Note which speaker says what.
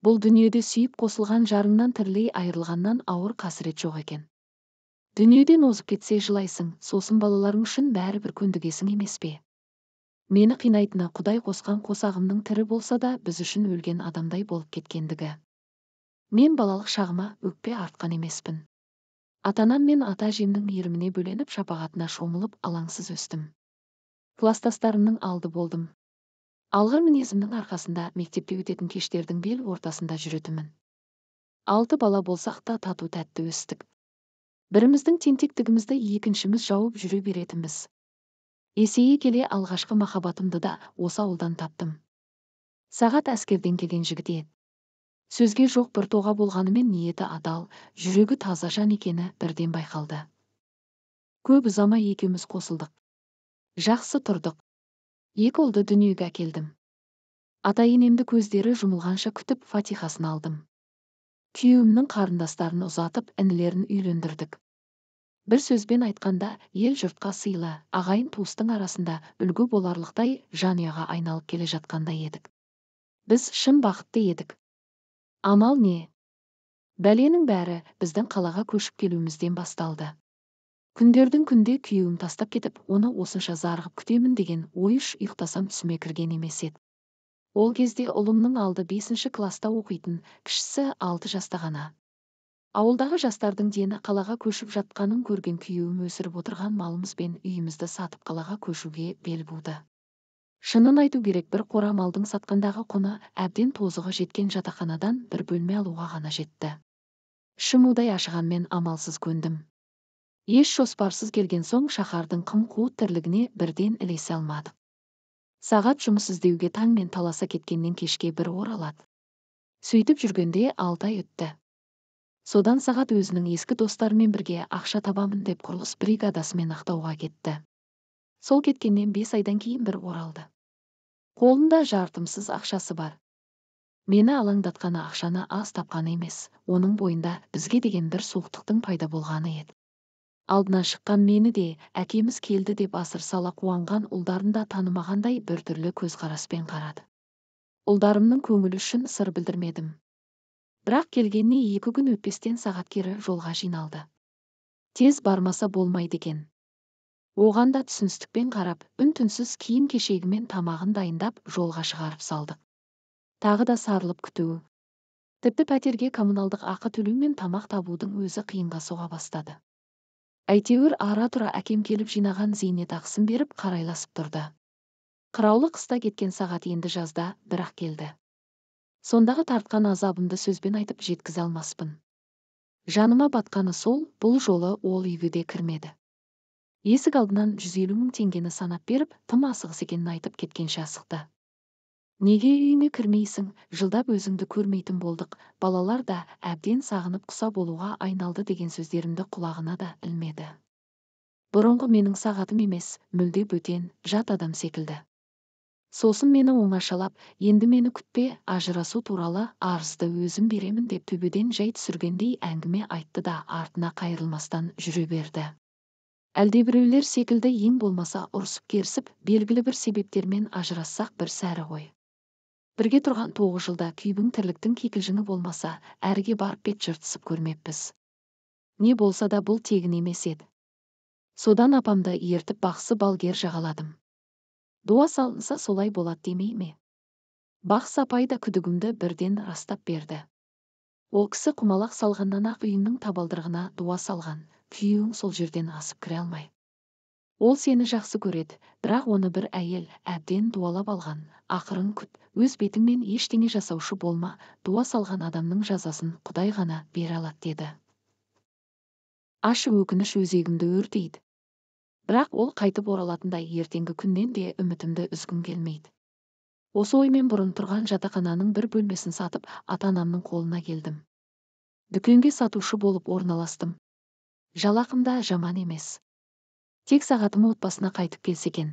Speaker 1: Бұл дүниеде сүйіп қосылған жарыңнан тірілей айырылғаннан ауыр қасірет жоқ екен. Дүниеден озып кетсе жылайсың, сосын балаларың үшін бәрібір көндігесің емес пе? Мені қинайтыны Құдай қосқан қосағымның тірі болса да біз үшін өлген адамдай болып кеткендігі. Мен балалық шағыма өкпе артқан емеспін. Ата-анам мен ата-әжемнің мейіріміне бөленіп, шапағатына шомылып, алаңсыз өстім. Кластастарымның алды болдым. Алғыр мінезімнің арқасында мектепте өтетін кештердің бел ортасында жүретінмін. 6 бала болсақ та тату-тәтті өстік. Біріміздің тентектігімізді екіншіміз жауып жүре беретінбіз. Есейе келе алғашқы махаббатымды да осы ауылдан таптым. Сағат әскерден келген жігіт еді. Сөзге жоқ бір тоға болғанымен ниеті адал, жүрегі таза жан екені бірден байқалды. Көп ұзамай екеуміз қосылдық. Жақсы тұрдық. 2 ұлды дүниеге әкелдім. Ата-енемді көздері жұмылғанша күтіп фатихасын алдым. Күйеуімнің қарындастарын ұзатып, інілерін үйлендірдік. Бір сөзбен айтқанда, ел жұртқа сыйлы, ағайын туыстың арасында үлгі боларлықтай жанұяға айналып келе жатқандай едік. Біз шын бақытты едік. Амал не? Бәленің бәрі біздің қалаға көшіп келуімізден басталды. Күндердің күнде күйеуім тастап кетіп, оны осынша зарығып күтемін деген ойыш ұйықтасам түсіме кірген емес еді. Ол кезде ұлымның алды 5-ші класта оқитын, кішісі 6 жаста ғана. Ауылдағы жастардың дені қалаға көшіп жатқанын көрген күйеуім өсіріп отырған малымыз бен үйімізді сатып қалаға көшуге бел буды. Шынын айту керек, бір қора малдың сатқандағы құны әбден тозығы жеткен жатақханадан бір бөлме алуға ғана жетті. Ішім удай ашығанмен амалсыз көндім. Еш жоспарсыз келген соң шаһардың қым-қуыт тірлігіне бірден ілесе алмадық. Сағат жұмыс іздеуге таңмен таласа кеткеннен кешке бір оралады. Сөйтіп жүргенде 6 ай өтті. Содан сағат өзінің ескі достарымен бірге ақша табамын деп құрылыс бригадасымен Ақтауға кетті. Сол кеткеннен 5 айдан кейін бір оралды. Қолында жартымсыз ақшасы бар. Мені алаңдатқаны ақшаны аз тапқаны емес, оның бойында бізге деген бір суықтықтың пайда болғаны еді. Алдынан шыққан мені де, әкеміз келді деп асыр сала қуанған ұлдарын да танымағандай біртүрлі көзқараспен қарады. Ұлдарымның көңілі үшін сыр білдірмедім. Бірақ келгеніне 2 күн өтпестен сағат кері жолға жиналды. Тез бармаса болмайды екен. Оған да түсіністікпен қарап, үн-түнсіз киім-кешегімен тамағын дайындап, жолға шығарып салдық. Тағы да сарылып күтуі. Тіпті пәтерге коммуналдық ақы төлеу мен тамақ табудың өзі қиынға соға бастады. Әйтеуір ара-тұра әкем келіп жинаған зейнетақысын беріп қарайласып тұрды. Қыраулы қыста кеткен сағат енді жазда бірақ келді. Сондағы тартқан азабымды сөзбен айтып жеткізе алмаспын. Жаныма батқаны сол, бұл жолы ол үйге де кірмеді. Есік алдынан 150 мың теңгені санап беріп, тым асығыс екенін айтып кеткенше асықты. Неге үйіңе кірмейсің, жылдап өзіңді көрмейтін болдық, балалар да әбден сағынып құса болуға айналды деген сөздерімді құлағына да ілмеді. Бұрынғы менің сағатым емес, мүлде бөтен, жат адам секілді. Сосын мені оңашалап, енді мені күтпе, ажырасу туралы арызды өзім беремін деп төбеден жай түсіргендей әңгіме айтты да артына қайырылмастан жүре берді. Әлдебіреулер секілді ең болмаса ұрысып керісіп, белгілі бір себептермен ажырассақ бір сәрі ғой. Бірге тұрған 9 жылда күйбің тірліктің кикілжіңі болмаса, әрге барып бет жыртысып көрмеппіз. Не болса да бұл тегін емес еді. Содан апамды ертіп бақсы балгер жағаладым. Дуа салынса солай болады демей ме? Бақсы апай да күдігімді бірден растап берді. Ол кісі құмалақ салғаннан ақ үйінің табалдырығына дуа салған. Күйеуің сол жерден асып кіре алмай. Ол сені жақсы көреді, бірақ оны бір әйел әбден дуалап алған. Ақырын күт, өз бетіңмен ештеңе жасаушы болма, дуа салған адамның жазасын Құдай ғана бере алады деді. Ащы өкініш өзегімді өртейді. Бірақ ол қайтып оралатындай ертеңгі күннен де үмітімді үзгім келмейді. Осы оймен бұрын тұрған жатақхананың бір бөлмесін сатып, ата-анамның қолына келдім. Дүкенге сатушы болып орналастым. Жалақым да жаман емес. Тек сағатым отбасына қайтып келсе екен.